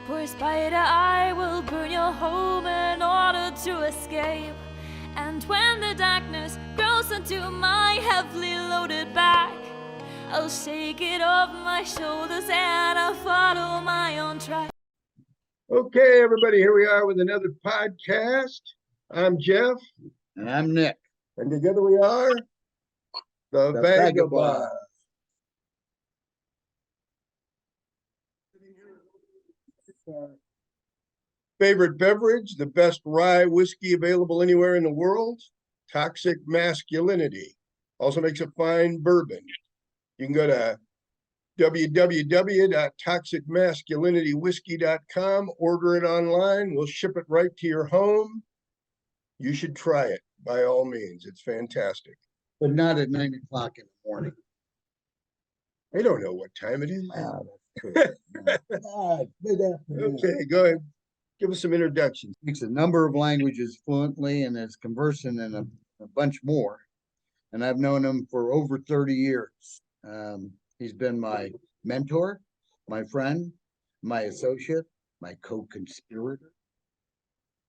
Poor spider, I will burn your home in order to escape. And when the darkness grows into my heavily loaded back, I'll shake it off my shoulders and I'll follow my own track. Okay, everybody, here we are with another podcast. I'm Jeff. And I'm Nick. And together we are the Vagabonds. Favorite beverage, the best rye whiskey available anywhere in the world, Toxic Masculinity. Also makes a fine bourbon. You can go to www.toxicmasculinitywhiskey.com, order it online. We'll ship it right to your home. You should try it by all means. It's fantastic. But not at 9 o'clock in the morning. I don't know what time it is. That's true. Okay, go ahead. Give us some introductions. Speaks a number of languages fluently and is conversant in a bunch more. And I've known him for over 30 years. He's been my mentor, my friend, my associate, my co-conspirator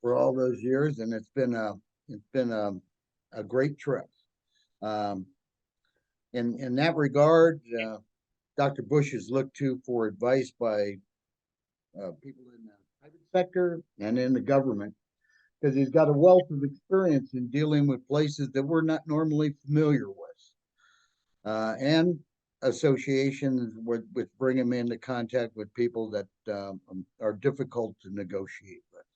for all those years, and it's been a great trip. In that regard, Dr. Busch is looked to for advice by people in the private sector and in the government, because he's got a wealth of experience in dealing with places that we're not normally familiar with, and associations which bring him into contact with people that are difficult to negotiate with.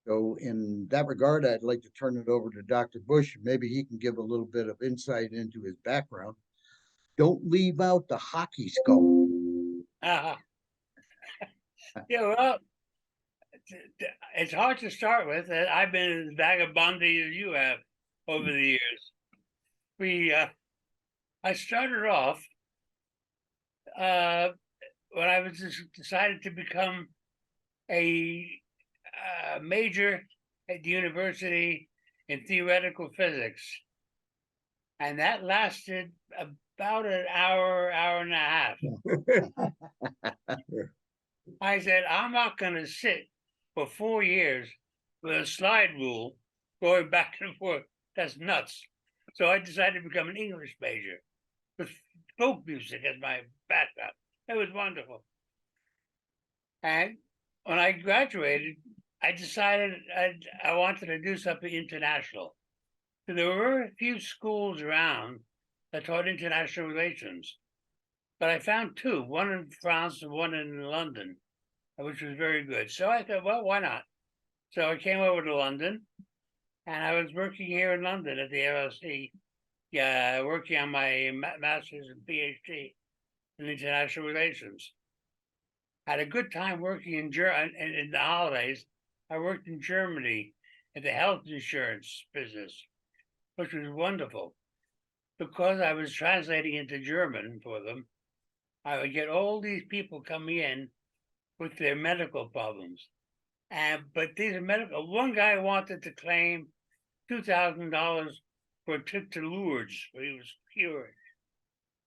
So in that regard, I'd like to turn it over to Dr. Busch. Maybe he can give a little bit of insight into his background. Don't leave out the hockey scope. Yeah, well, it's hard to start with. I've been as vagabondy as you have over the years. I started off when I was decided to become a major at the university in theoretical physics, and that lasted about an hour and a half. I said, I'm not going to sit for 4 years with a slide rule going back and forth. That's nuts. So I decided to become an English major with folk music as my background. It was wonderful. And when I graduated, I decided I wanted to do something international. So there were a few schools around that taught international relations, but I found two, one in France and one in London, which was very good. So I thought, well, why not? So I came over to London, and I was working here in London at the LSE, working on my master's and PhD in international relations. Had a good time working in the holidays. I worked in Germany in the health insurance business, which was wonderful. Because I was translating into German for them, I would get all these people coming in with their medical problems. But these are medical. One guy wanted to claim $2,000 for a trip to Lourdes, where he was cured.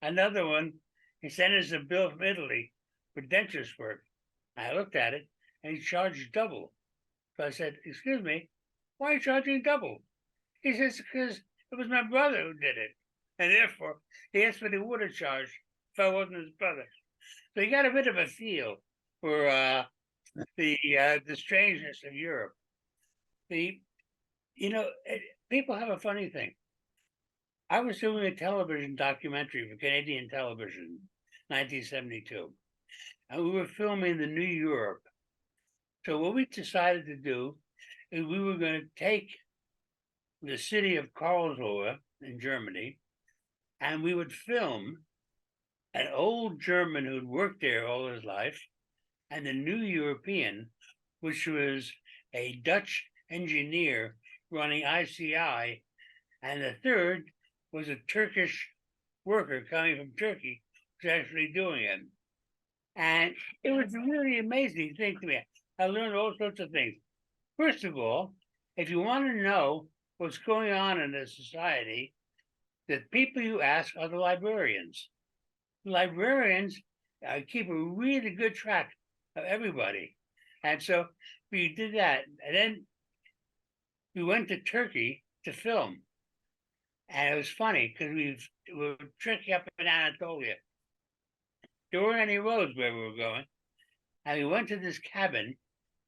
Another one, he sent us a bill from Italy for dentist work. I looked at it, and he charged double. So I said, excuse me, why are you charging double? He says, because it was my brother who did it. And therefore, he asked what he would have charged if I wasn't his brother. So he got a bit of a feel for the strangeness of Europe. People have a funny thing. I was doing a television documentary for Canadian television, 1972, and we were filming the New Europe. So what we decided to do is we were going to take the city of Karlsruhe in Germany, and we would film an old German who'd worked there all his life, and the new European, which was a Dutch engineer running ICI, and the third was a Turkish worker coming from Turkey who's actually doing it. And it was a really amazing thing to me. I learned all sorts of things. First of all, if you want to know what's going on in a society, the people you ask are the librarians. Librarians keep a really good track of everybody. And so we did that. And then we went to Turkey to film. And it was funny because we were trekking up in Anatolia. There weren't any roads where we were going. And we went to this cabin.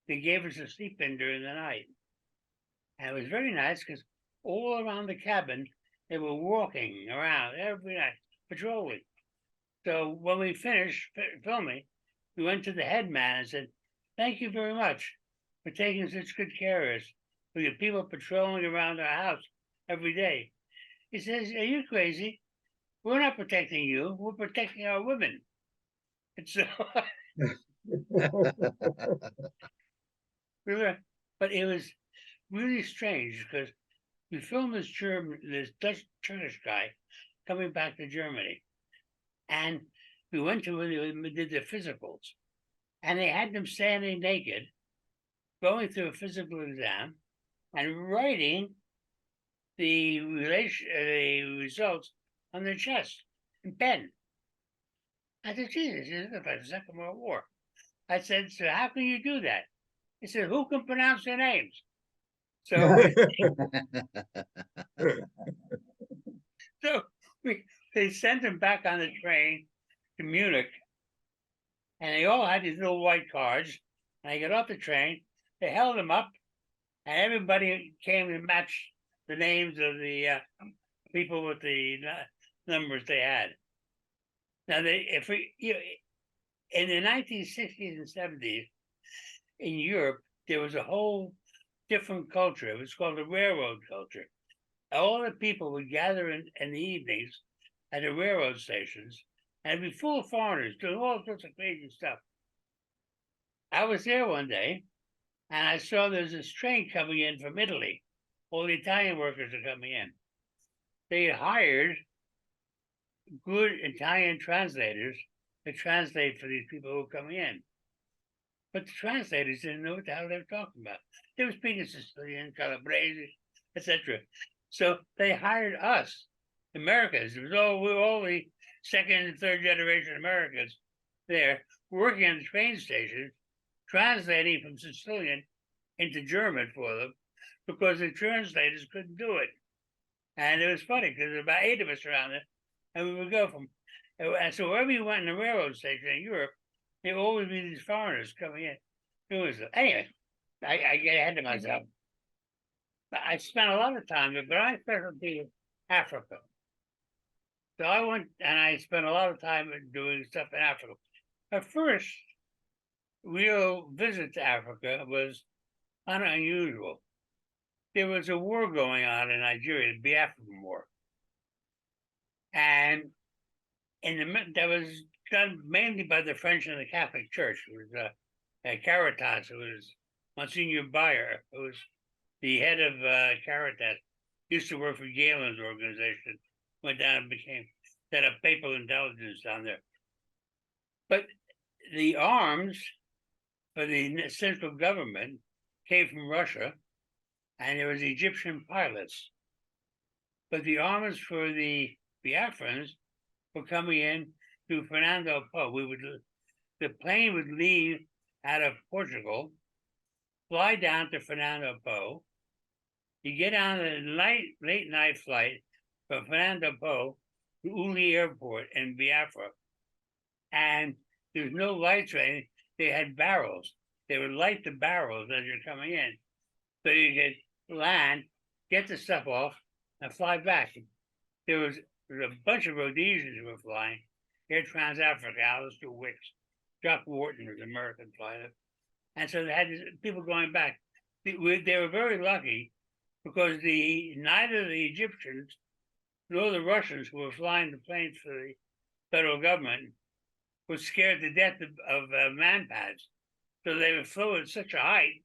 They gave us a sleep in during the night. And it was very nice because all around the cabin, they were walking around every night, patrolling. So when we finished filming, we went to the head man and said, "Thank you very much for taking such good care of us. We have people patrolling around our house every day." He says, "Are you crazy? We're not protecting you. We're protecting our women." And so, but it was really strange because we filmed this Dutch Turkish guy coming back to Germany, and we went to where they did their physicals, and they had them standing naked, going through a physical exam, and writing the results on their chest in pen. I said, "Jesus, this is like the Second World War." I said, "So how can you do that?" He said, "Who can pronounce their names?" So, so they sent them back on the train to Munich, and they all had these little white cards. And I got off the train, they held them up, and everybody came to match the names of the people with the numbers they had. Now, in the 1960s and 70s, in Europe, there was a whole different culture. It was called the railroad culture. All the people would gather in the evenings at the railroad stations, and it'd be full of foreigners doing all sorts of crazy stuff. I was there one day, and I saw there's this train coming in from Italy. All the Italian workers are coming in. They hired good Italian translators to translate for these people who were coming in. But the translators didn't know what the hell they were talking about. They were speaking Sicilian, Calabrese, etc. So they hired us, Americans. We were all the second and third generation Americans there, working on the train station, translating from Sicilian into German for them, because the translators couldn't do it. And it was funny because there were about 8 of us around there, and we would go from, and so wherever you went in the railroad station in Europe, there would always be these foreigners coming in. It was, anyway, I get ahead of myself. But I spent a lot of time there, but I specialty in Africa. So I went and I spent a lot of time doing stuff in Africa. My first real visit to Africa was unusual. There was a war going on in Nigeria, the Biafran War. And that was done mainly by the French and the Catholic Church. It was Caritas. It was Monsignor Bayer, who was the head of Caritas. Used to work for Galen's organization. Went down and set up papal intelligence down there. But the arms for the central government came from Russia, and there was Egyptian pilots. But the arms for the Biafrans were coming in through Fernando Po. The plane would leave out of Portugal, fly down to Fernando Po. You get on a late night flight from Fernando Po to Uli Airport in Biafra, and there's no lights or anything. They had barrels. They would light the barrels as you're coming in, so you could land, get the stuff off, and fly back. There was a bunch of Rhodesians who were flying. Air Trans-Africa, Alistair Wicks, Jock Wharton was an American pilot. And so they had people going back. They were very lucky because neither the Egyptians nor the Russians who were flying the planes for the federal government were scared to death of man pads. So they flew at such a height,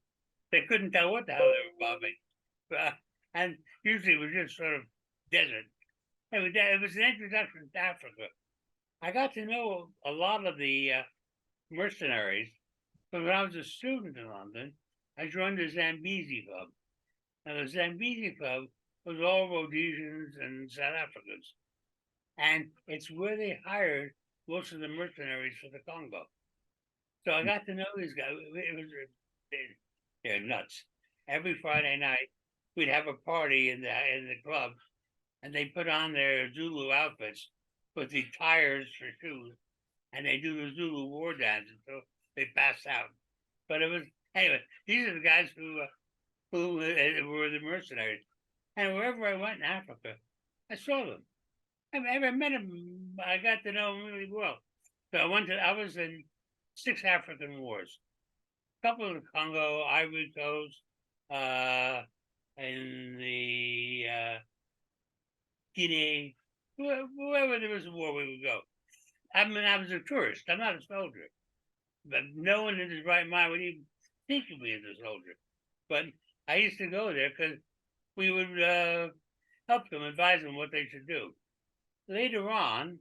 they couldn't tell what the hell they were bombing. And usually it was just sort of desert. It was an introduction to Africa. I got to know a lot of the mercenaries. But when I was a student in London, I joined the Zambezi Club. Now, the Zambezi Club was all Rhodesians and South Africans. And it's where they hired most of the mercenaries for the Congo. So I got to know these guys. It was they're nuts. Every Friday night, we'd have a party in the club, and they put on their Zulu outfits with the tires for shoes, and they do the Zulu war dance until they pass out. But it was anyway. These are the guys who were the mercenaries, and wherever I went in Africa, I saw them. I met them. I got to know them really well. So I was in 6 African wars, a couple in the Congo, Ivory Coast, in the Guinea, wherever there was a war, we would go. I mean, I was a tourist. I'm not a soldier, but no one in his right mind would even think of me as a soldier. But I used to go there because we would help them, advise them what they should do. Later on,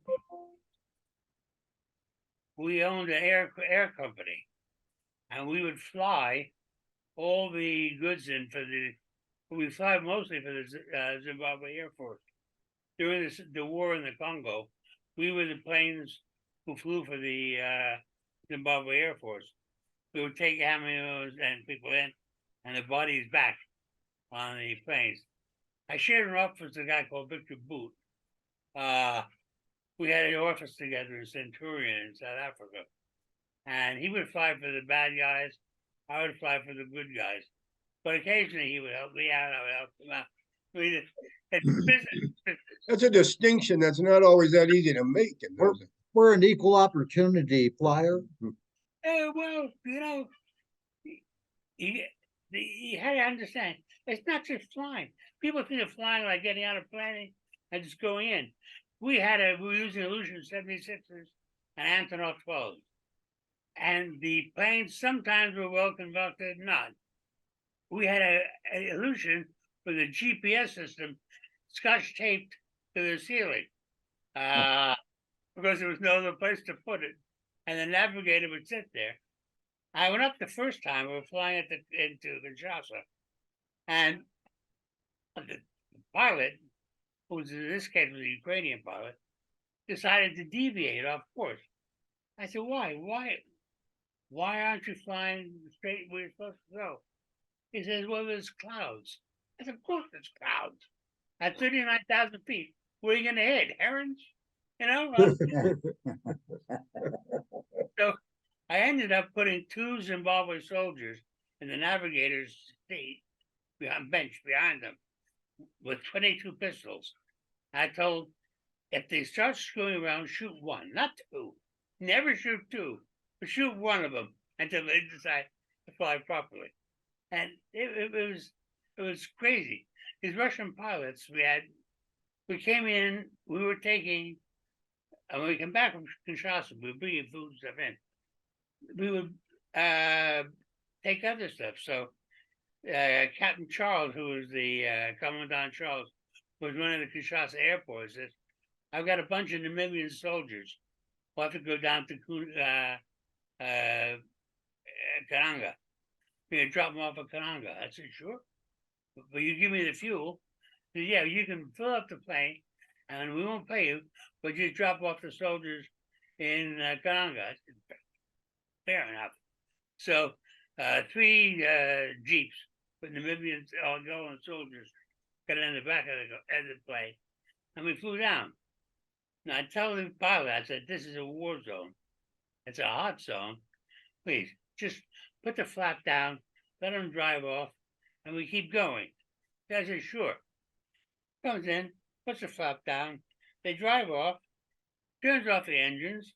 we owned an air company, and we would fly all the goods in for the. We fly mostly for the Zimbabwe Air Force. During the war in the Congo, we were the planes who flew for the Zimbabwe Air Force. We would take ammunition and people in, and the bodies back on the planes. I shared an office with a guy called Victor Boot. We had an office together in Centurion in South Africa, and he would fly for the bad guys. I would fly for the good guys, but occasionally he would help me out. I would help him out. I mean, it's business. That's a distinction that's not always that easy to make. We're an equal opportunity flyer. Well, you had to understand, it's not just flying. People think of flying like getting on a plane and just going in. We were using Illusion 76s and Antonov 12s. And the planes sometimes were well conducted, not. We had an Illusion with a GPS system scotch taped to the ceiling because there was no other place to put it. And the navigator would sit there. I went up the first time, we were flying into Kinshasa, and the pilot, who was in this case was a Ukrainian pilot, decided to deviate off course. I said, why? Why aren't you flying straight where you're supposed to go? He says, well, there's clouds. I said, of course there's clouds. At 39,000 feet, where are you going to hit? Herons? So I ended up putting 2 Zimbabwe soldiers in the navigator's seat, bench behind them, with 22 pistols. I told, if they start screwing around, shoot 1, not 2. Never shoot 2, but shoot 1 of them until they decide to fly properly. And it was crazy. These Russian pilots we came in, we were taking, and when we came back from Kinshasa, we were bringing food stuff in. We would take other stuff. So Captain Charles, who was the Commandant Charles, was running the Kinshasa airport, says, I've got a bunch of Namibian soldiers. We'll have to go down to Kananga. We're going to drop them off at Kananga. I said, sure. But you give me the fuel. He said, yeah, you can fill up the plane, and we won't pay you, but you drop off the soldiers in Kananga. I said, fair enough. So 3 Jeeps with Namibian Angolan soldiers got in the back of the plane, and we flew down. Now I tell the pilot, I said, this is a war zone. It's a hot zone. Please, just put the flap down, let them drive off, and we keep going. I said, sure. Comes in, puts the flap down, they drive off, turns off the engines,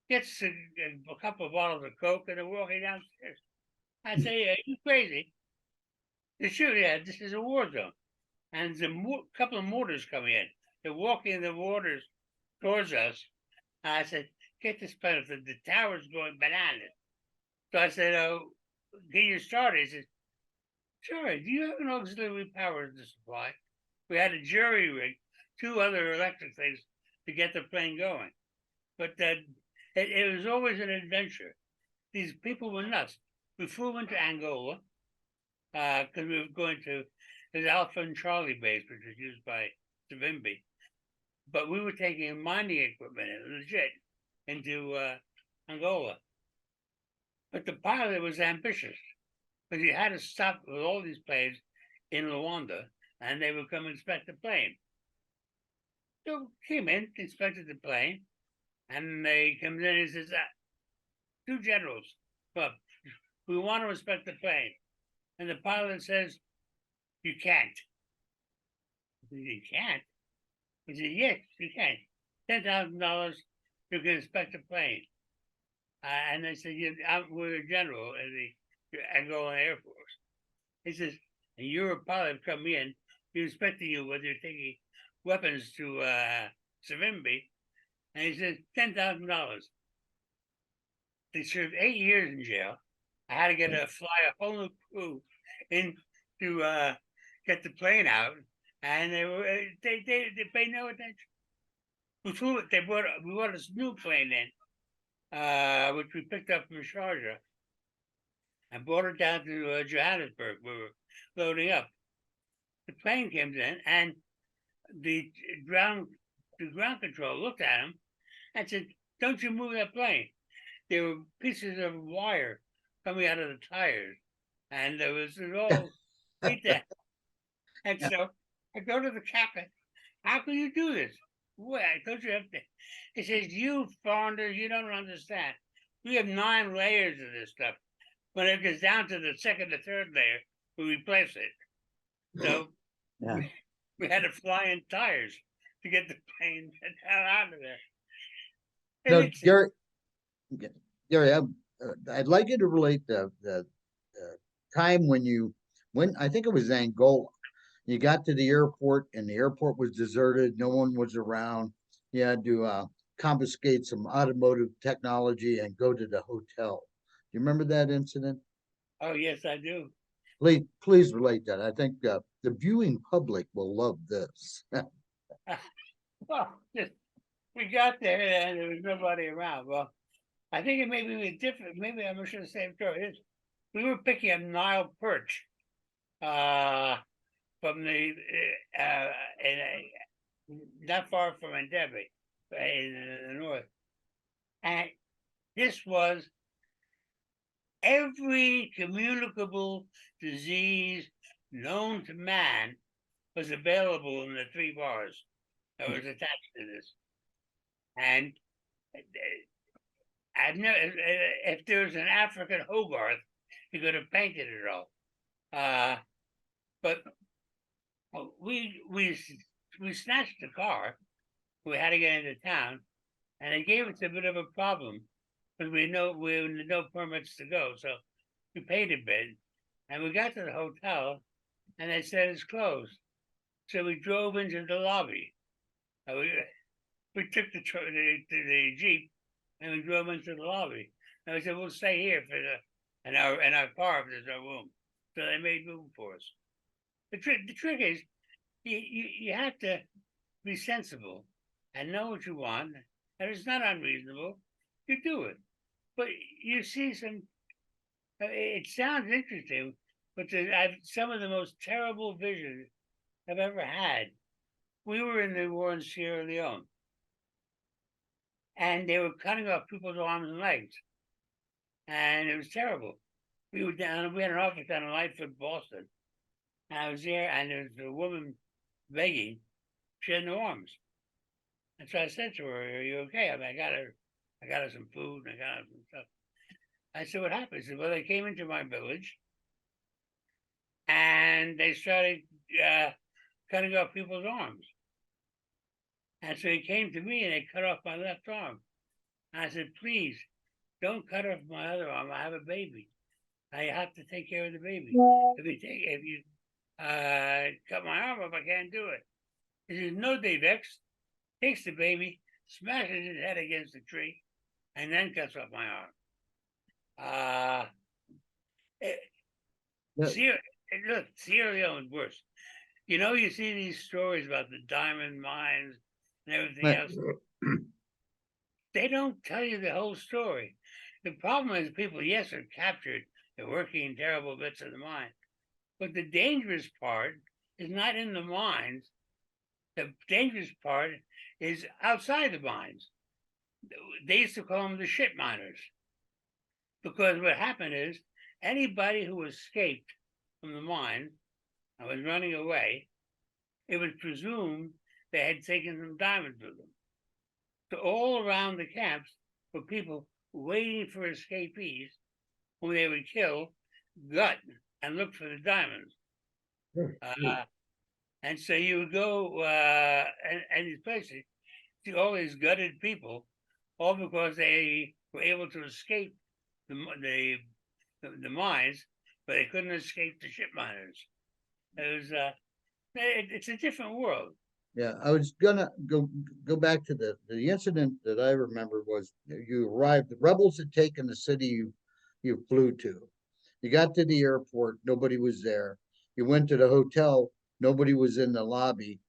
gets a couple of bottles of Coke, and they're walking downstairs. I say, are you crazy? They sure, yeah, this is a war zone. And there's a couple of mortars coming in. They're walking in the mortars towards us. And I said, get this plane, the tower's going bananas. So I said, oh, get your starter. He said, sure, do you have an auxiliary power to supply? We had a jury rig, 2 other electric things to get the plane going. But it was always an adventure. These people were nuts. We flew into Angola because we were going to the Alpha and Charlie base, which was used by Savimbi. But we were taking mining equipment, legit, into Angola. But the pilot was ambitious. But you had to stop with all these planes in Luanda, and they would come inspect the plane. So came in, inspected the plane, and they come in and says, two generals, well, we want to inspect the plane. And the pilot says, you can't. You can't? He said, yes, you can. $10,000, you can inspect the plane. And they said, we're a general in the Angolan Air Force. He says, and you're a pilot come in, you're inspecting you whether you're taking weapons to Savimbi. And he says, $10,000. They served 8 years in jail. I had to fly a whole new crew in to get the plane out, and they paid no attention. We brought this new plane in, which we picked up from Sharjah, and brought it down to Johannesburg. We were loading up. The plane came in, and the ground control looked at him and said, "Don't you move that plane." There were pieces of wire coming out of the tires, and there was all beat that. And so I go to the captain. How can you do this? Well, don't you have to? He says, "You foreigners, you don't understand. We have 9 layers of this stuff. When it gets down to the second or third layer, we replace it." So Yeah. we had to fly in tires to get the plane out of there. No, And Gary, I'd like you to relate the time when I think it was Angola. You got to the airport and the airport was deserted. No one was around. You had to confiscate some automotive technology and go to the hotel. Do you remember that incident? oh yes, I do. Please relate that. I think the viewing public will love this. Well, we got there and there was nobody around. Well, I think it maybe was different. Maybe I'm sure the same story. We were picking up Nile perch from the not far from Entebbe in the north, and this was every communicable disease known to man was available in the 3 bars that was attached to this. And I've never, if there was an African Hogarth, he could have painted it all. But we snatched the car. We had to get into town, and it gave us a bit of a problem because we had no permits to go. So we paid a bit, and we got to the hotel, and they said it's closed. So we drove into the lobby. We took the Jeep and we drove into the lobby. And we said, we'll stay here in our car if there's no room. So they made room for us. The trick is you have to be sensible and know what you want. And it's not unreasonable. You do it. But you see it sounds interesting, but I've some of the most terrible visions I've ever had. We were in the war in Sierra Leone, and they were cutting off people's arms and legs, and it was terrible. We had an office down in Lightfoot, Boston, and I was there, and there was a woman begging. She had no arms, and so I said to her, "Are you okay?" I mean, I got her some food, and I got her some stuff. I said, "What happened?" She said, "Well, they came into my village, and they started cutting off people's arms. And so he came to me and they cut off my left arm. And I said, please, don't cut off my other arm. I have a baby. I have to take care of the baby. If you cut my arm off, I can't do it." He says, "No, Dave X," takes the baby, smashes his head against the tree, and then cuts off my arm. Sierra Leone's worse. You see these stories about the diamond mines and everything else. They don't tell you the whole story. The problem is people, yes, are captured. They're working in terrible bits of the mine. But the dangerous part is not in the mines. The dangerous part is outside the mines. They used to call them the shit miners. Because what happened is anybody who escaped from the mine and was running away, it was presumed they had taken some diamonds with them. So all around the camps were people waiting for escapees whom they would kill, gut, and look for the diamonds. And so you would go and these places, see all these gutted people, all because they were able to escape the mines, but they couldn't escape the ship miners. It was it's a different world. Yeah, I was gonna go back to the incident that I remember was you arrived, the rebels had taken the city you flew to. You got to the airport, nobody was there. You went to the hotel, nobody was in the lobby,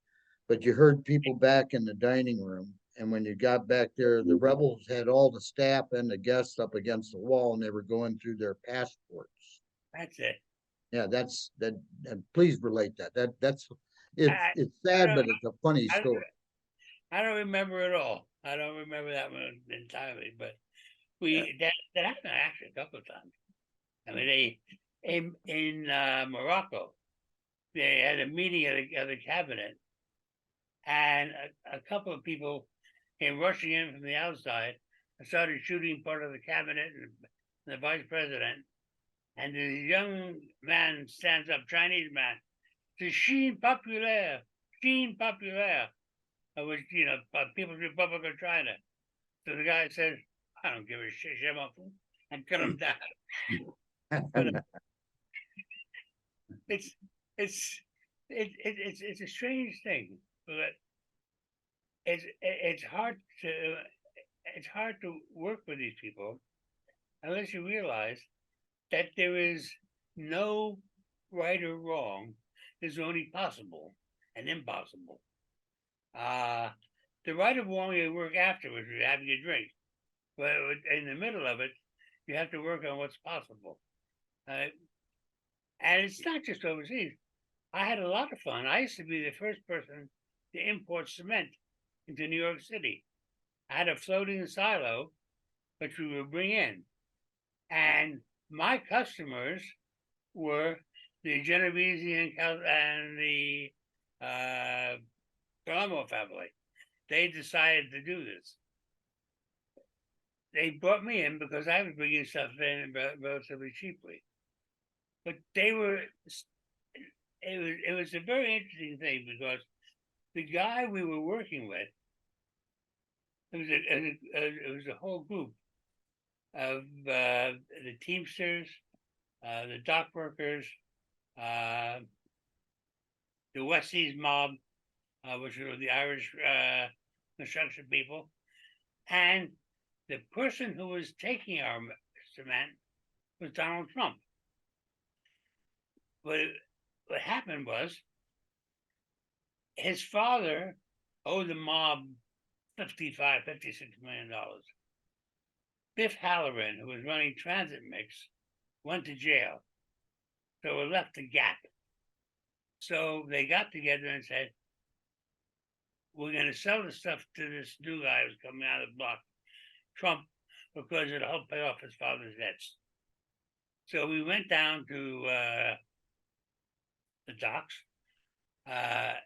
but you heard people back in the dining room. And when you got back there, the rebels had all the staff and the guests up against the wall and they were going through their passports. That's it. Yeah, that's that. Please relate that. That's I it's sad, but it's a funny I story. I don't remember it all. I don't remember that one entirely, but Yeah. that happened actually a couple of times. I mean, they in Morocco, they had a meeting of the cabinet, and a couple of people came rushing in from the outside and started shooting part of the cabinet and the vice president. And the young man stands up, Chinese man, says, Chine populaire, Chine populaire, which, People's Republic of China. So the guy says, I don't give a shit, and cut him down. But it's a strange thing, but it's hard to work with these people unless you realize that there is no right or wrong. There's only possible and impossible. The right or wrong you work afterwards, you're having a drink, but in the middle of it, you have to work on what's possible. And it's not just overseas. I had a lot of fun. I used to be the first person to import cement into New York City. I had a floating silo, which we would bring in. And my customers were the Genovese and the Palermo family. They decided to do this. They brought me in because I was bringing stuff in relatively cheaply. But it was a very interesting thing because the guy we were working with, it was a whole group of the Teamsters, the dock workers, the West Seas mob, which were the Irish construction people, and the person who was taking our cement was Donald Trump. But what happened was his father owed the mob $56 million. Biff Halloran, who was running Transit Mix, went to jail. So it left a gap. So they got together and said, we're going to sell the stuff to this new guy who's coming out of the block, Trump, because it'll help pay off his father's debts. So we went down to the docks, and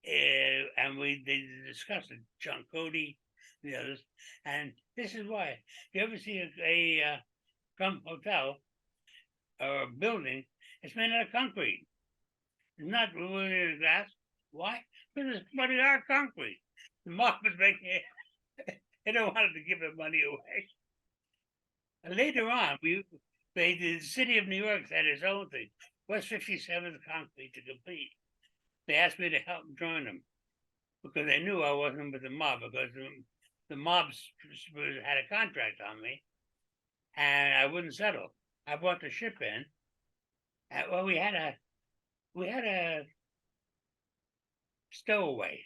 they discussed it, John Cody, the others, and this is why. If you ever see a Trump hotel or a building, it's made out of concrete. It's not really glass. Why? Because it's money out of concrete. The mob was making it. They don't want to give the money away. And later on, the city of New York had its own thing. West 57th concrete to complete. They asked me to help join them because they knew I wasn't with the mob, because the mob had a contract on me and I wouldn't settle. I brought the ship in. And, well, we had a stowaway.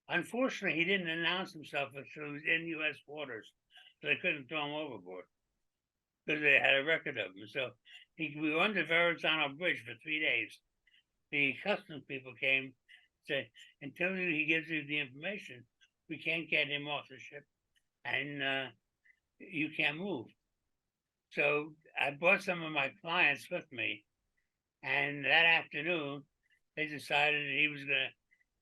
Unfortunately, he didn't announce himself until he was in U.S. waters, so they couldn't throw him overboard because they had a record of him. So we were under the horizontal bridge for 3 days. The customs people came and said, until he gives you the information, we can't get him off the ship, and you can't move. So I brought some of my clients with me, and that afternoon, they decided that he was going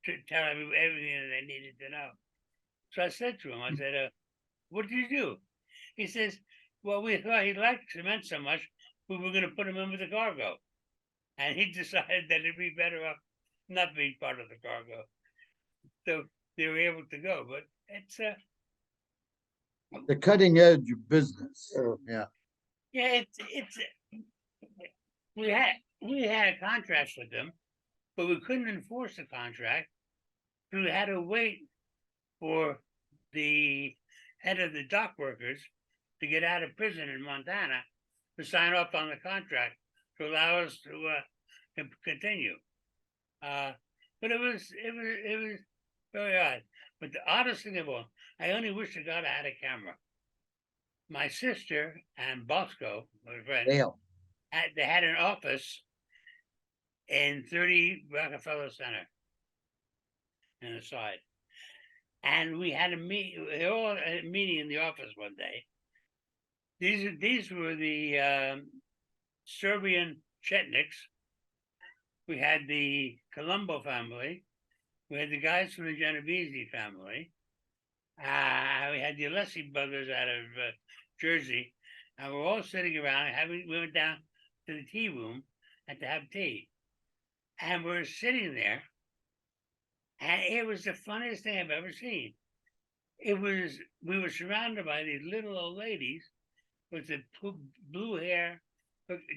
to tell everything that they needed to know. So I said to him, I said, what did you do? He says, well, we thought he liked cement so much, we were going to put him in with the cargo. And he decided that it'd be better off not being part of the cargo. So they were able to go. But it's The cutting edge of business. Yeah. yeah, it's we had a contract with them, but we couldn't enforce the contract. So we had to wait for the head of the dock workers to get out of prison in Montana to sign off on the contract to allow us to continue. But it was very odd. But the oddest thing of all, I only wish to God I had a camera. My sister and Bosco, my friend, Dale. they had an office in 30 Rockefeller Center in the side. And we had a meeting in the office one day. These were the Serbian Chetniks. We had the Colombo family. We had the guys from the Genovese family. We had the Alessi brothers out of Jersey. And we're all sitting around. We went down to the tea room and to have tea. And we're sitting there. And it was the funniest thing I've ever seen. We were surrounded by these little old ladies with the blue hair,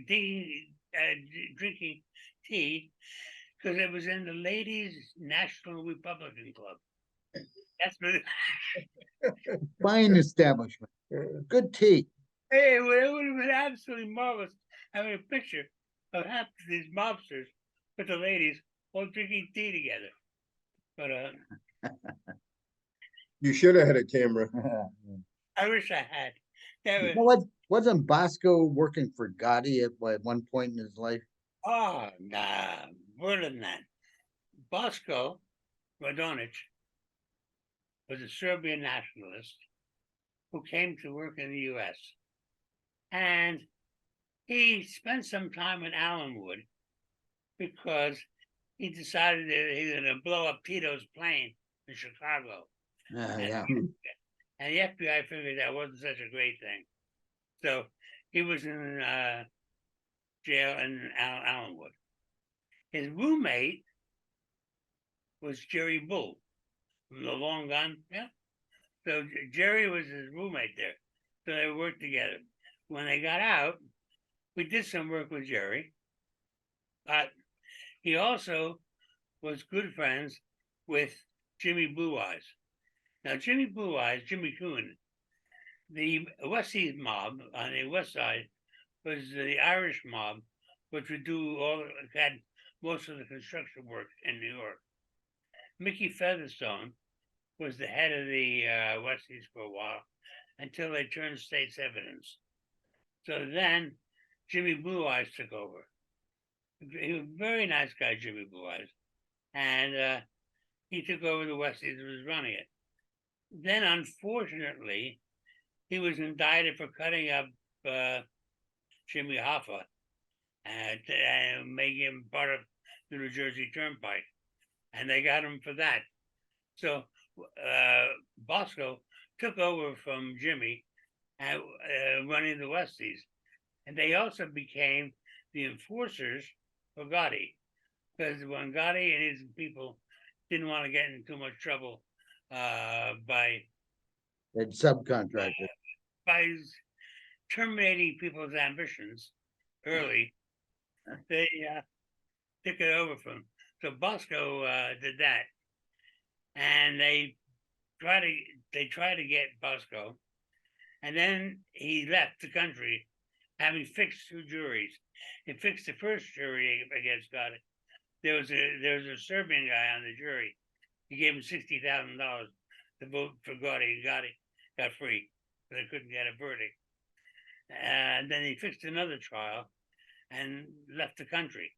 drinking tea, because it was in the Ladies National Republican Club. That's what Fine establishment. Good tea. Hey, it would have been absolutely marvelous having a picture of half of these mobsters with the ladies all drinking tea together. But You should have had a camera. I wish I had. That You was, know what? Wasn't Bosco working for Gotti at one point in his life? oh, nah, more than that. Bosco Radonic was a Serbian nationalist who came to work in the U.S. And he spent some time in Allenwood because he decided that he was going to blow up Tito's plane in Chicago. Yeah. And the FBI figured that wasn't such a great thing. So he was in jail in Allenwood. His roommate was Jerry Bull from the Long Gun. Yeah. So Jerry was his roommate there. So they worked together. When they got out, we did some work with Jerry. But he also was good friends with Jimmy Blue Eyes. Now, Jimmy Blue Eyes, Jimmy Coon, the West East mob on the west side was the Irish mob, which would had most of the construction work in New York. Mickey Featherstone was the head of the West East for a while until they turned state's evidence. So then Jimmy Blue Eyes took over. He was a very nice guy, Jimmy Blue Eyes. And he took over the West East and was running it. Then, unfortunately, he was indicted for cutting up Jimmy Hoffa and making him part of the New Jersey Turnpike. And they got him for that. So Bosco took over from Jimmy and running the Westies. And they also became the enforcers for Gotti. Because when Gotti and his people didn't want to get in too much trouble by subcontracted. By terminating people's ambitions early, they took it over from him. So Bosco did that, and they tried to get Bosco, and then he left the country, having fixed 2 juries. He fixed the first jury against Gotti. There was a Serbian guy on the jury. He gave him $60,000 to vote for Gotti, and Gotti got free. They couldn't get a verdict. And then he fixed another trial and left the country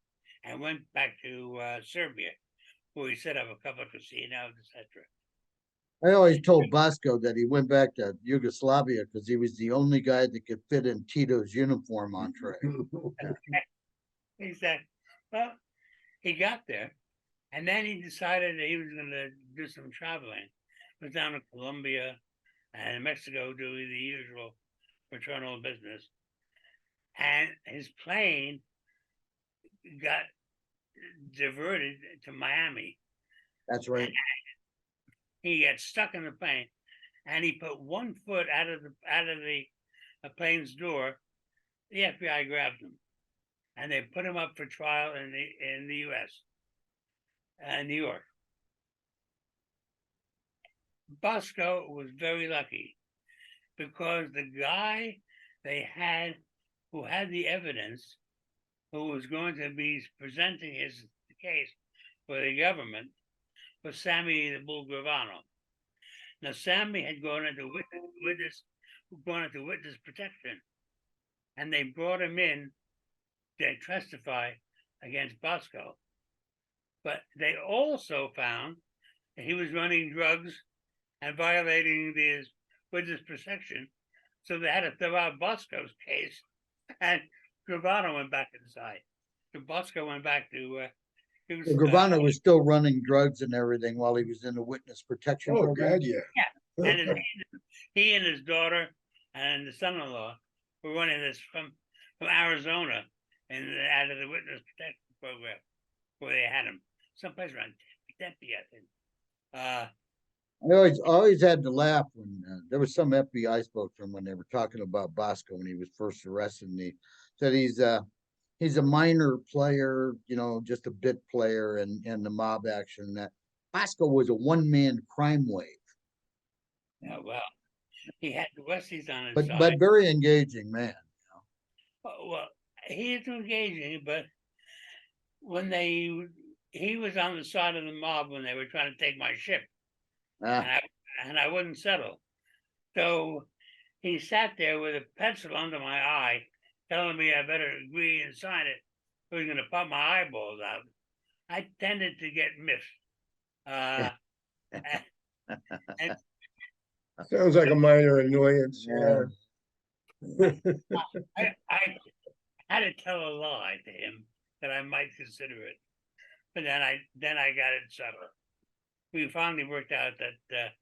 and went back to Serbia, where he set up a couple of casinos, etc. I always told Bosco that he went back to Yugoslavia because he was the only guy that could fit in Tito's uniform entree. He said, well, he got there, and then he decided that he was going to do some traveling. Was down to Colombia and Mexico doing the usual fraternal business. And his plane got diverted to Miami. That's right. And he got stuck in the plane, and he put 1 foot out of the plane's door. The FBI grabbed him, and they put him up for trial in the U.S. New York. Bosco was very lucky because the guy they had who had the evidence, who was going to be presenting his case for the government, was Sammy the Bull Gravano. Now, Sammy had gone into witness protection, and they brought him in to testify against Bosco. But they also found that he was running drugs and violating the witness protection, so they had to throw out Bosco's case, and Gravano went back inside. So Bosco went back to. So Gravano was still running drugs and everything while he was in the witness protection Oh, program. God, yeah. And he and his daughter and the son-in-law were running this from Arizona and out of the witness protection program where they had him someplace around Tempe, I think. I always had to laugh when there was some FBI spokesman when they were talking about Bosco when he was first arrested, and he said he's a minor player, you know, just a bit player in the mob action. That Bosco was a one-man crime wave. Yeah, well, he had the Westies on his but side. But very engaging man. Well, he is engaging, but when he was on the side of the mob when they were trying to take my ship, and I wouldn't settle. So he sat there with a pencil under my eye, telling me I better agree and sign it. He was going to pop my eyeballs out. I tended to get miffed. And Sounds like a minor annoyance. Yeah. I had to tell a lie to him that I might consider it, but then I got it settled. We finally worked out that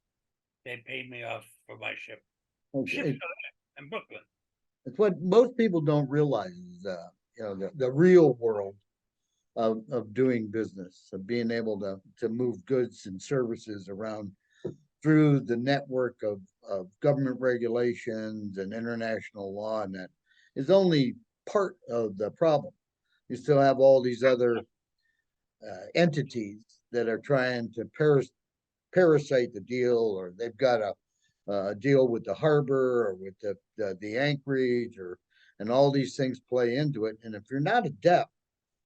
they paid me off for my ship. Okay. In Brooklyn. It's what most people don't realize is, you know, the real world of doing business, of being able to move goods and services around through the network of government regulations and international law, and that is only part of the problem. You still have all these other entities that are trying to parasite the deal, or they've got a deal with the harbor or with the anchorage, and all these things play into it. And if you're not adept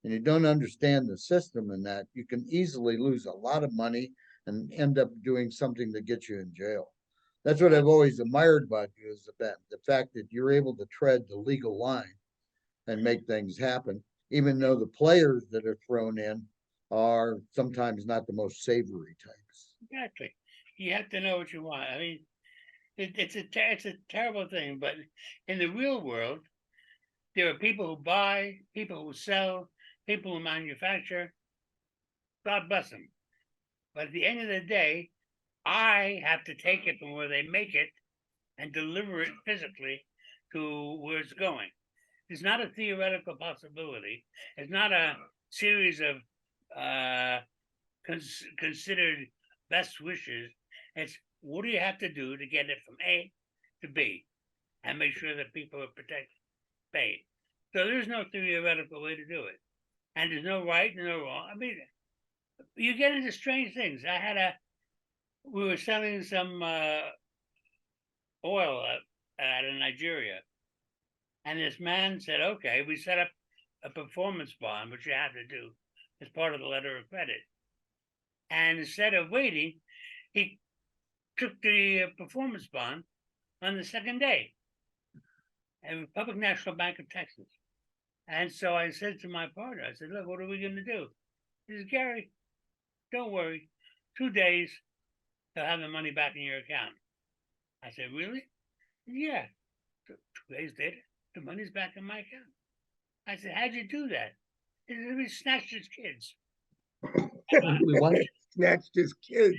and you don't understand the system and that, you can easily lose a lot of money and end up doing something that gets you in jail. That's what I've always admired about you, is the fact that you're able to tread the legal line and make things happen, even though the players that are thrown in are sometimes not the most savory types. Exactly. You have to know what you want. I mean, it's a terrible thing, but in the real world, there are people who buy, people who sell, people who manufacture. God bless them. But at the end of the day, I have to take it from where they make it and deliver it physically to where it's going. It's not a theoretical possibility. It's not a series of considered best wishes. It's what do you have to do to get it from A to B and make sure that people are protected, paid. So there's no theoretical way to do it. And there's no right and no wrong. I mean, you get into strange things. We were selling some oil out of Nigeria. And this man said, okay, we set up a performance bond, which you have to do as part of the letter of credit. And instead of waiting, he took the performance bond on the second day at Republic National Bank of Texas. And so I said to my partner, I said, look, what are we going to do? He said, Gary, don't worry. 2 days, they'll have the money back in your account. I said, really? Yeah. So 2 days later, the money's back in my account. I said, how'd you do that? He said, we snatched his kids. We what? Snatched his kids.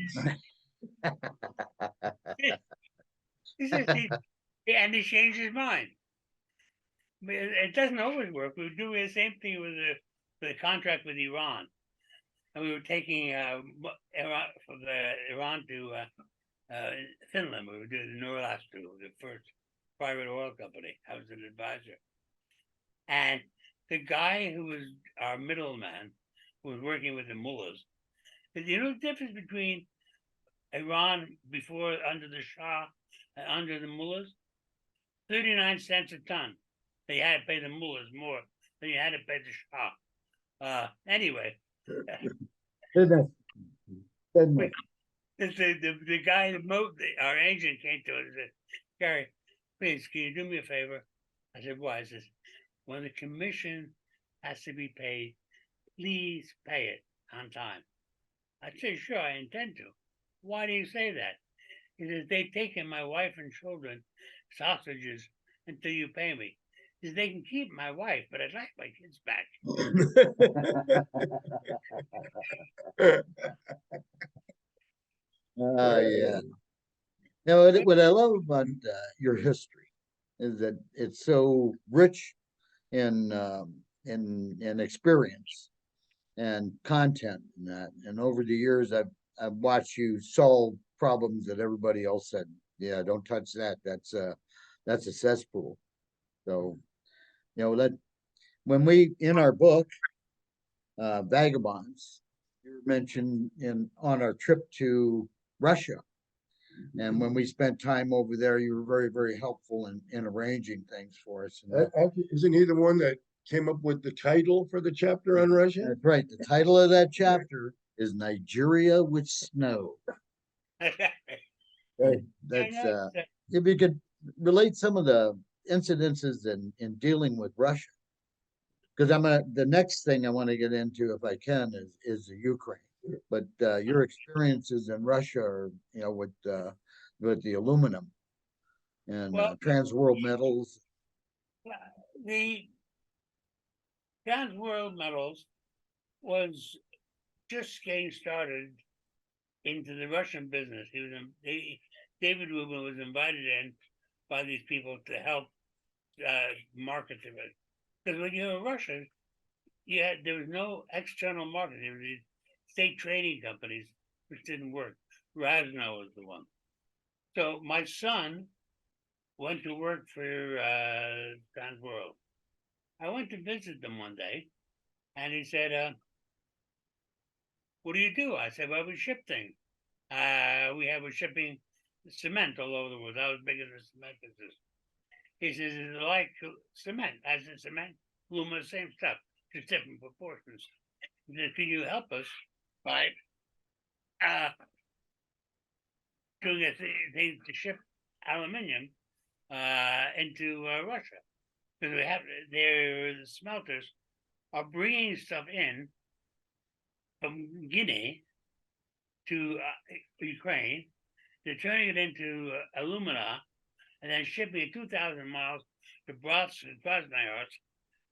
He says, and he changed his mind. I mean, it doesn't always work. We do the same thing with the contract with Iran. And we were taking Iran from Iran to Finland. We were doing the Norilsk, the first private oil company. I was an advisor. And the guy who was our middleman, who was working with the mullahs, said, you know the difference between Iran before under the Shah and under the mullahs? 39 cents a ton. They had to pay the mullahs more than you had to pay the Shah. Anyway, Goodness. Goodness. the guy, our agent came to us and said, Gary, please, can you do me a favor? I said, why? He says, when the commission has to be paid, please pay it on time. I said, sure, I intend to. Why do you say that? He says, they've taken my wife and children sausages until you pay me. He says, they can keep my wife, but I'd like my kids back. Yeah. Now, what I love about your history is that it's so rich in experience and content and that. And over the years, I've watched you solve problems that everybody else said, "Yeah, don't touch that. That's a cesspool." So, that when we in our book, Vagabonds, you mentioned on our trip to Russia. And when we spent time over there, you were very, very helpful in arranging things for us. And Actually, isn't he the one that came up with the title for the chapter on Russia? that's right. The title of that chapter is Nigeria with Snow. That's if you could relate some of the incidences in dealing with Russia. Because the next thing I want to get into, if I can, is the Ukraine. But your experiences in Russia are, with the aluminum and trans world metals. The trans world metals was just getting started into the Russian business. David Rubin was invited in by these people to help market it. Because when you were in Russia, there was no external market. There were these state trading companies which didn't work. Rasno was the one. So my son went to work for Trans World. I went to visit them one day, and he said, what do you do? I said, well, we ship things. We're shipping cement all over the world. That was big as the cement business. He says, it's like cement. I said, cement, aluminum, same stuff, just different proportions. He said, can you help us by doing a thing to ship aluminium into Russia? Because the smelters are bringing stuff in from Guinea to Ukraine. They're turning it into alumina and then shipping it 2,000 miles to Busch and Krasnoyarsk,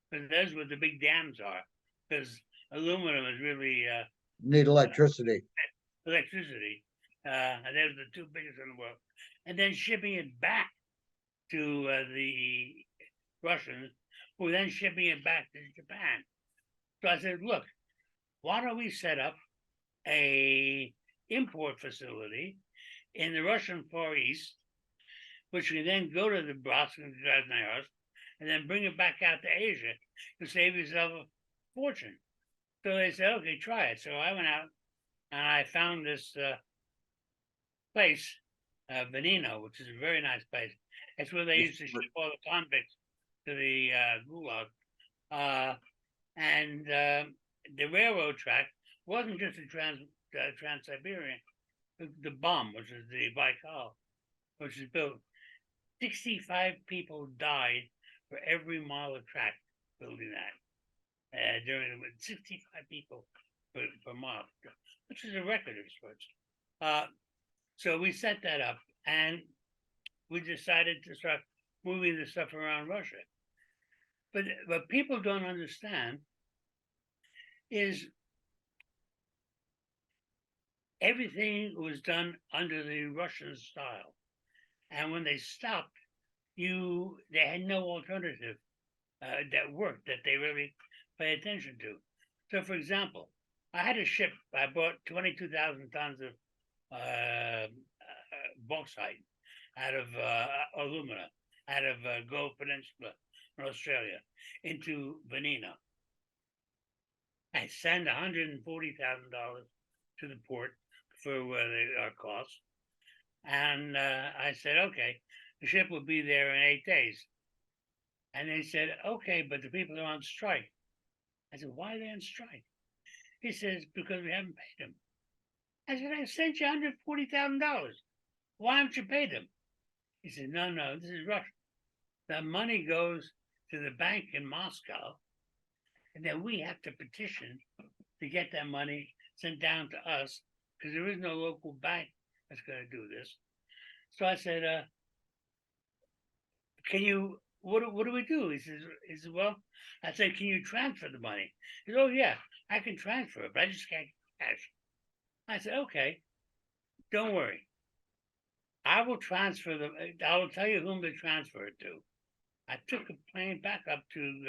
because that's where the big dams are. Because aluminum is really need electricity. And they're the two biggest in the world. And then shipping it back to the Russians, who are then shipping it back to Japan. So I said, look, why don't we set up a import facility in the Russian Far East, which can then go to the Busch and Krasnoyarsk, and then bring it back out to Asia to save yourself a fortune. So they said, okay, try it. So I went out and I found this place, Venino, which is a very nice place. It's where they used to ship all the convicts to the Gulag. And the railroad track wasn't just a Trans-Siberian, the BOM, which is the Baikal, which is built. 65 people died for every mile of track building that. During 65 people per mile, which is a record of sorts. So we set that up, and we decided to start moving the stuff around Russia. But what people don't understand is everything was done under the Russian style. And when they stopped, they had no alternative that worked, that they really pay attention to. So, for example, I had a ship. I bought 22,000 tons of bauxite out of alumina out of Gold Peninsula in Australia into Vanina. I send $140,000 to the port for our costs, and I said, okay, the ship will be there in 8 days. And they said, okay, but the people are on strike. I said, why are they on strike? He says, because we haven't paid them. I said, I sent you $140,000. Why haven't you paid them? He said, no, this is Russia. The money goes to the bank in Moscow, and then we have to petition to get that money sent down to us because there is no local bank that's going to do this. So I said, what do we do? He says, well, I said, can you transfer the money? He said, oh, yeah, I can transfer it, but I just can't cash. I said, okay, don't worry. I will transfer I will tell you whom to transfer it to. I took a plane back up to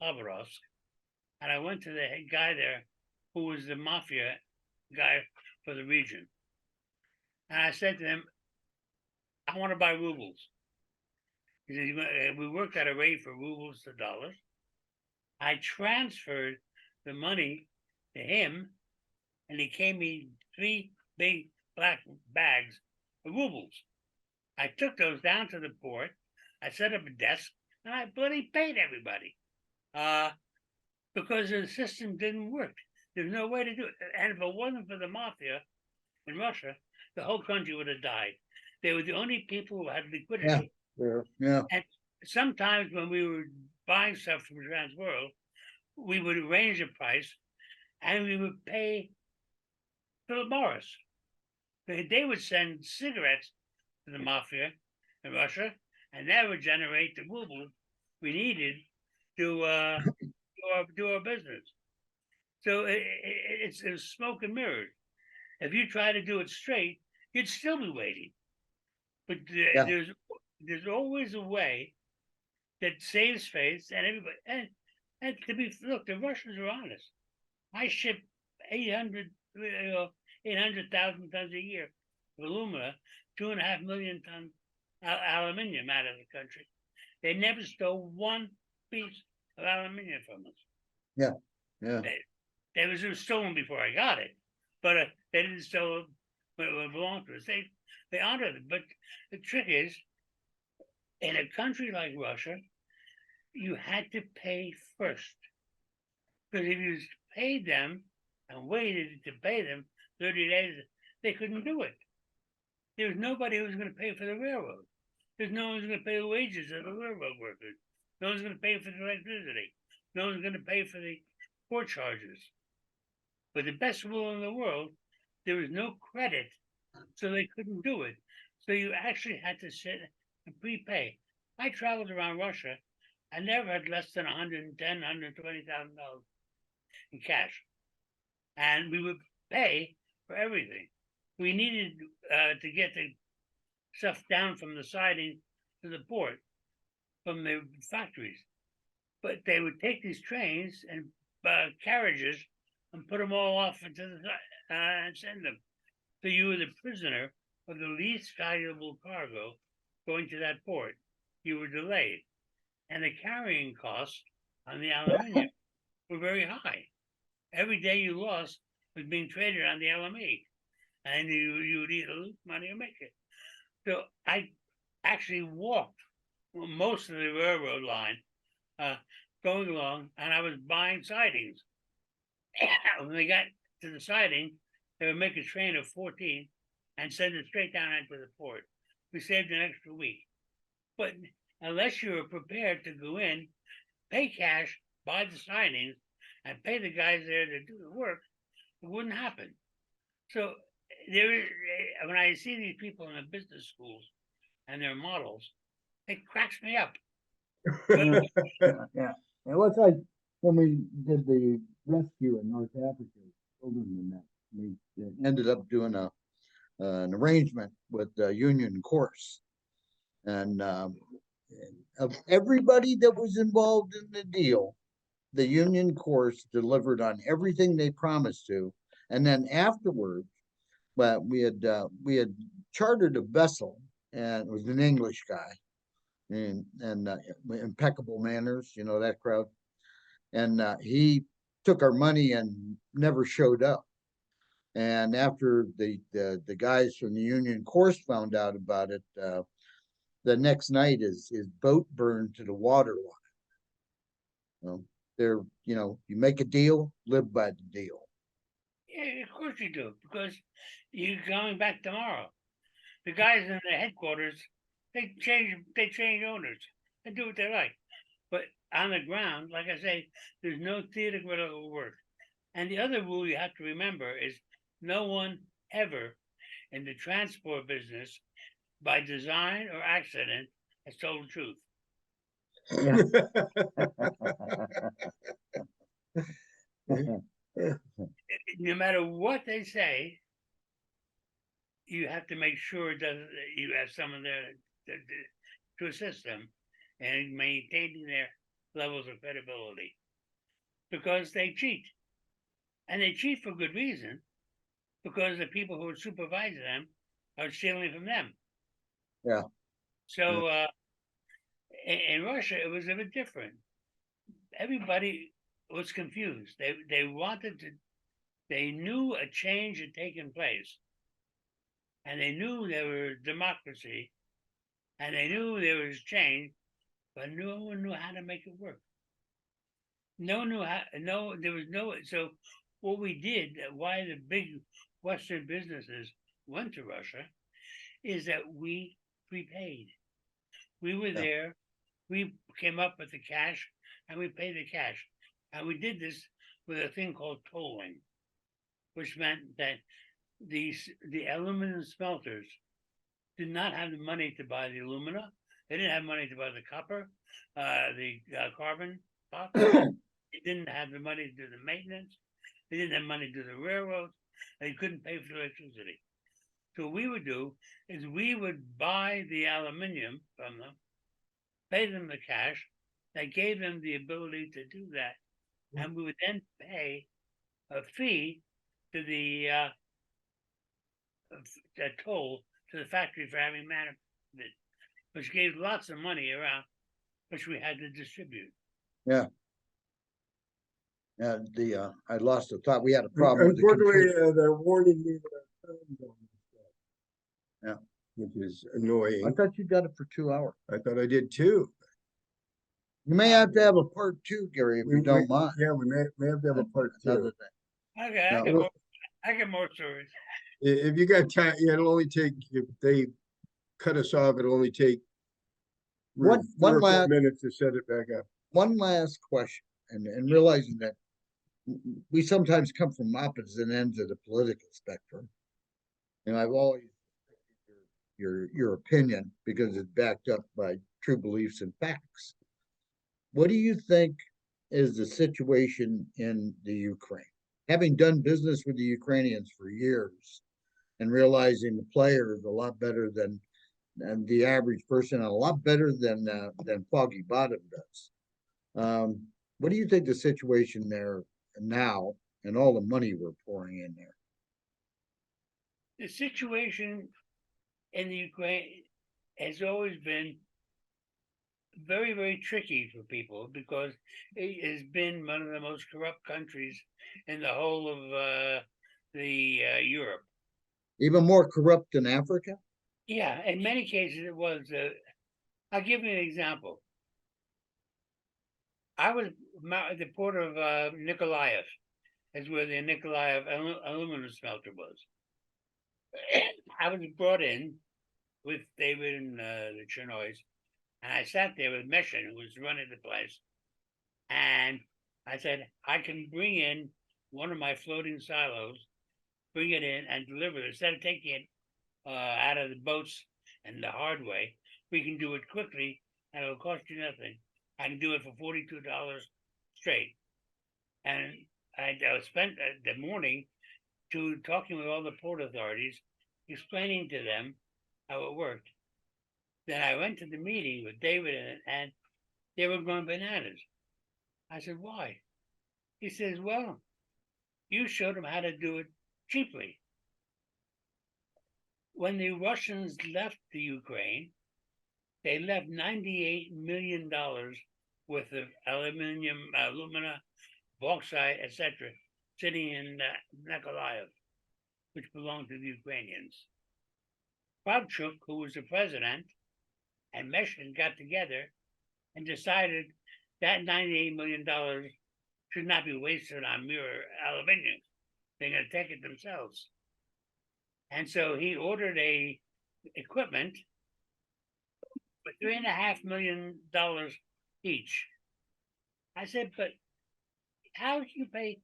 Khabarovsk, and I went to the head guy there who was the mafia guy for the region. And I said to him, I want to buy rubles. He said, we worked out a rate for rubles to dollars. I transferred the money to him, and he gave me 3 big black bags of rubles. I took those down to the port. I set up a desk, and I bloody paid everybody because the system didn't work. There's no way to do it. And if it wasn't for the mafia in Russia, the whole country would have died. They were the only people who had liquidity. Yeah. And sometimes when we were buying stuff from Transworld, we would arrange a price, and we would pay Philip Morris. They would send cigarettes to the mafia in Russia, and that would generate the ruble we needed to do our business. So it's smoke and mirrors. If you try to do it straight, you'd still be waiting. But there's always a way that saves face and everybody. And to be look, the Russians are honest. I ship 800,000 tons a year of alumina, 2.5 million tons aluminium out of the country. They never stole one piece of aluminium from us. Yeah. It was stolen before I got it, but they didn't steal what belonged to us. They honored it. But the trick is, in a country like Russia, you had to pay first. Because if you paid them and waited to pay them 30 days, they couldn't do it. There was nobody who was going to pay for the railroad. There's no one who's going to pay the wages of the railroad workers. No one's going to pay for the electricity. No one's going to pay for the port charges. But the best rule in the world, there was no credit, so they couldn't do it. So you actually had to sit and prepay. I traveled around Russia. I never had less than $110,000, $120,000 in cash. And we would pay for everything. We needed to get the stuff down from the siding to the port, from the factories. But they would take these trains and carriages and put them all off into the and send them. So you were the prisoner of the least valuable cargo going to that port. You were delayed. And the carrying costs on the aluminium were very high. Every day you lost was being traded on the LME. And you would either lose money or make it. So I actually walked most of the railroad line going along, and I was buying sidings. When they got to the siding, they would make a train of 14 and send it straight down into the port. We saved an extra week. But unless you were prepared to go in, pay cash, buy the sidings, and pay the guys there to do the work, it wouldn't happen. So there is, when I see these people in the business schools and their models, it cracks me up. Yeah, it was like when we did the rescue in North Africa, children and that, we ended up doing an arrangement with the Union Course. And of everybody that was involved in the deal, the Union Course delivered on everything they promised to. And then afterwards, but we had chartered a vessel, and it was an English guy, and impeccable manners, you know, that crowd. And he took our money and never showed up. And after the guys from the Union Course found out about it, the next night his boat burned to the water line. They're, you know, you make a deal, live by the deal. Yeah, of course you do, because you're going back tomorrow. The guys in the headquarters, they change owners. They do what they like. But on the ground, like I say, there's no theoretical work. And the other rule you have to remember is no one ever in the transport business, by design or accident, has told the truth. No matter what they say, you have to make sure that you have someone there to assist them in maintaining their levels of credibility, because they cheat, and they cheat for good reason, because the people who are supervising them are stealing from them. Yeah. So in Russia, it was a bit different. Everybody was confused. They wanted to. They knew a change had taken place, and they knew there was democracy, and they knew there was change, but no one knew how to make it work. No one knew how. No, there was no. So what we did, why the big Western businesses went to Russia, is that we prepaid. We were there. We came up with the cash, and we paid the cash, and we did this with a thing called tolling, which meant that the aluminum smelters did not have the money to buy the alumina. They didn't have money to buy the copper, the carbon box. They didn't have the money to do the maintenance. They didn't have money to do the railroads. They couldn't pay for electricity. So what we would do is we would buy the aluminium from them, pay them the cash. That gave them the ability to do that. And we would then pay a fee to the toll to the factory for having manufactured, which gave lots of money around, which we had to distribute. Yeah. I lost the thought. We had a problem. Unfortunately, they're warning me that our time's almost up. Yeah. Which is annoying. I thought you got it for 2 hours. I thought I did too. You may have to have a part two, Gary, if you don't mind. Yeah, we may have to have a part two. Okay, No. I get more stories. If you got time, yeah, it'll only take, if they cut us off, it'll only take One 3 or 4 last- minutes to set it back up. One last question, and realizing that we sometimes come from opposite ends of the political spectrum. And I've always your opinion because it's backed up by true beliefs and facts. What do you think is the situation in the Ukraine? Having done business with the Ukrainians for years and realizing the player is a lot better than the average person, and a lot better than Foggy Bottom does. What do you think the situation there now, and all the money we're pouring in there? The situation in the Ukraine has always been very, very tricky for people, because it has been one of the most corrupt countries in the whole of Europe. Even more corrupt than Africa? Yeah, in many cases it was. I'll give you an example. I was the port of Nikolaev, is where the Nikolaev aluminum smelter was. I was brought in with David and the Chernoys, and I sat there with Meshin, who was running the place. And I said, I can bring in one of my floating silos bring it in and deliver it. Instead of taking it out of the boats and the hard way, we can do it quickly and it'll cost you nothing. I can do it for $42 straight. And I spent the morning talking with all the port authorities, explaining to them how it worked. Then I went to the meeting with David and they were going bananas. I said, why? He says, well, you showed them how to do it cheaply. When the Russians left the Ukraine, they left $98 million worth of alumina, bauxite, etc., sitting in Nikolaev, which belonged to the Ukrainians. Kravchuk, who was the president, and Meshkin got together and decided that $98 million should not be wasted on mere aluminium. They're going to take it themselves. And so he ordered equipment for $3.5 million each. I said, but how do you pay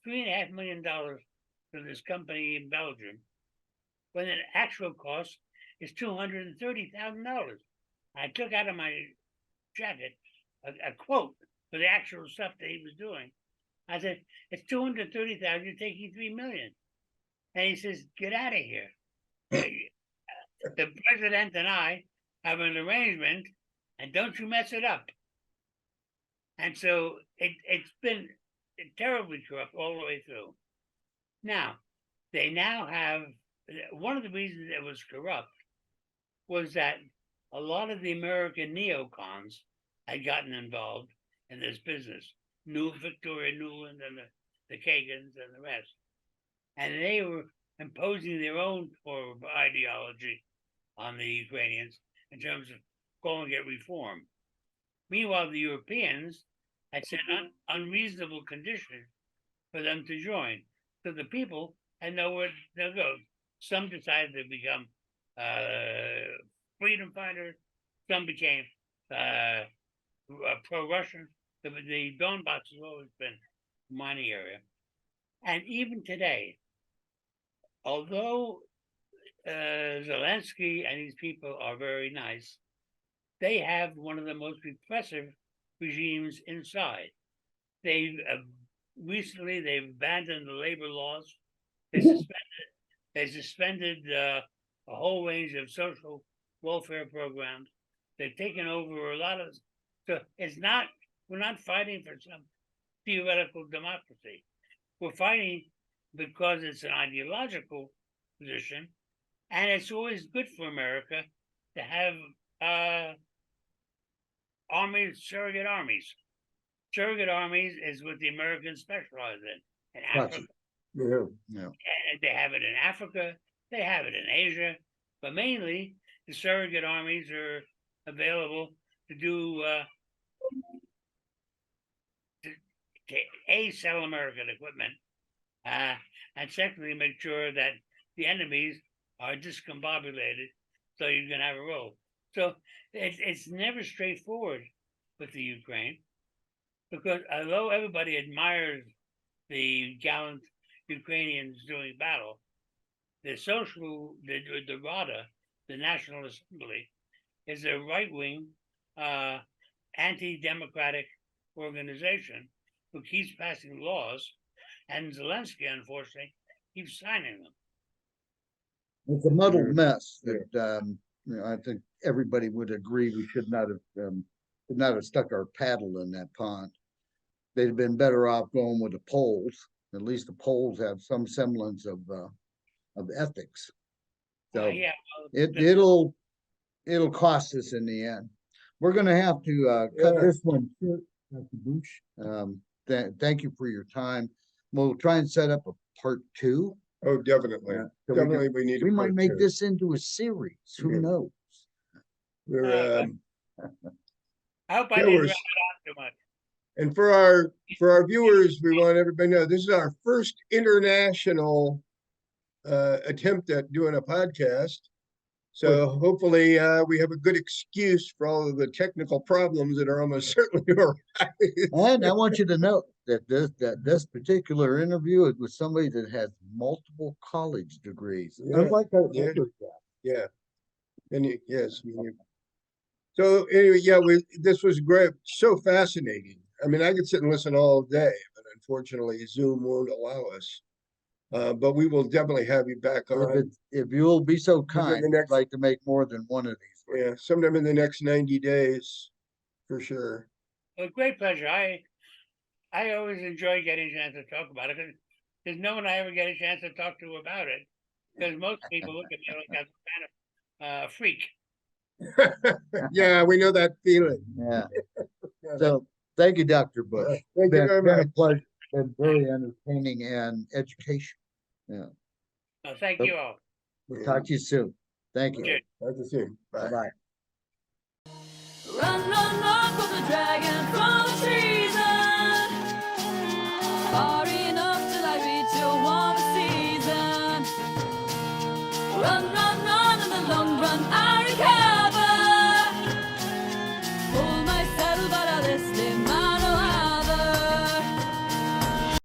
$3.5 million for this company in Belgium when the actual cost is $230,000? I took out of my jacket a quote for the actual stuff that he was doing. I said, it's $230,000, you're taking $3 million. And he says, get out of here. The president and I have an arrangement, and don't you mess it up. And so it's been terribly corrupt all the way through. Now, they now have, one of the reasons it was corrupt was that a lot of the American neocons had gotten involved in this business. Victoria Nuland and the Kagans and the rest. And they were imposing their own form of ideology on the Ukrainians in terms of calling it reform. Meanwhile, the Europeans had set unreasonable conditions for them to join. So the people had nowhere to go. Some decided to become freedom fighters. Some became pro-Russian. The Donbass has always been a mining area. And even today, although Zelensky and these people are very nice, they have one of the most repressive regimes inside. They've abandoned the labor laws. They suspended a whole range of social welfare programs. They've taken over a lot of. So we're not fighting for some theoretical democracy. We're fighting because it's an ideological position, and it's always good for America to have surrogate armies. Surrogate armies is what the Americans specialize in Africa. Yeah. And they have it in Africa, they have it in Asia, but mainly the surrogate armies are available to do to sell American equipment, and secondly, make sure that the enemies are discombobulated so you can have a role. So it's never straightforward with the Ukraine, because although everybody admires the gallant Ukrainians doing battle, the Rada, the National Assembly, is a right-wing, anti-democratic organization who keeps passing laws, and Zelensky, unfortunately, keeps signing them. It's a muddled mess that I think everybody would agree we should not have stuck our paddle in that pond. They'd have been better off going with the Poles. At least the Poles have some semblance of ethics. So Yeah, well, it'll cost us in the end. We're going to have to cut this one short, Dr. Busch. Thank you for your time. We'll try and set up a part 2. Oh, definitely. So Definitely, we need. we might make 2. this into a series. Who knows? We're I hope I Yeah, didn't we're- wrap it on too much. and for our viewers, we want everybody to know this is our first international attempt at doing a podcast. So hopefully we have a good excuse for all of the technical problems that are almost certainly arise. And I want you to know that this particular interview is with somebody that has multiple college degrees, Yeah. unlike our Yeah. other guy. Yeah. Yes. So anyway, yeah, this was great, so fascinating. I mean, I could sit and listen all day, but unfortunately Zoom won't allow us. But we will definitely have you back on. If you'll be so Within the kind, I'd next- like to make more than one of these. for you. Yeah, sometime in the next 90 days, for sure. A great pleasure. I always enjoy getting a chance to talk about it because there's no one I ever get a chance to talk to about it. Because most people look at me like I'm kind of freak. Yeah, we know that feeling. Yeah. Yeah. So thank you, Dr. Bush. Thank you very Been much. a pleasure. Been very entertaining and educational. Yeah. Thank you all. We'll talk to you soon. Thank you. Cheers. Talk to you soon. Bye. Bye-bye. Run, run, run for the dragon from the treason. Far enough till I reach your warm season. Run, run.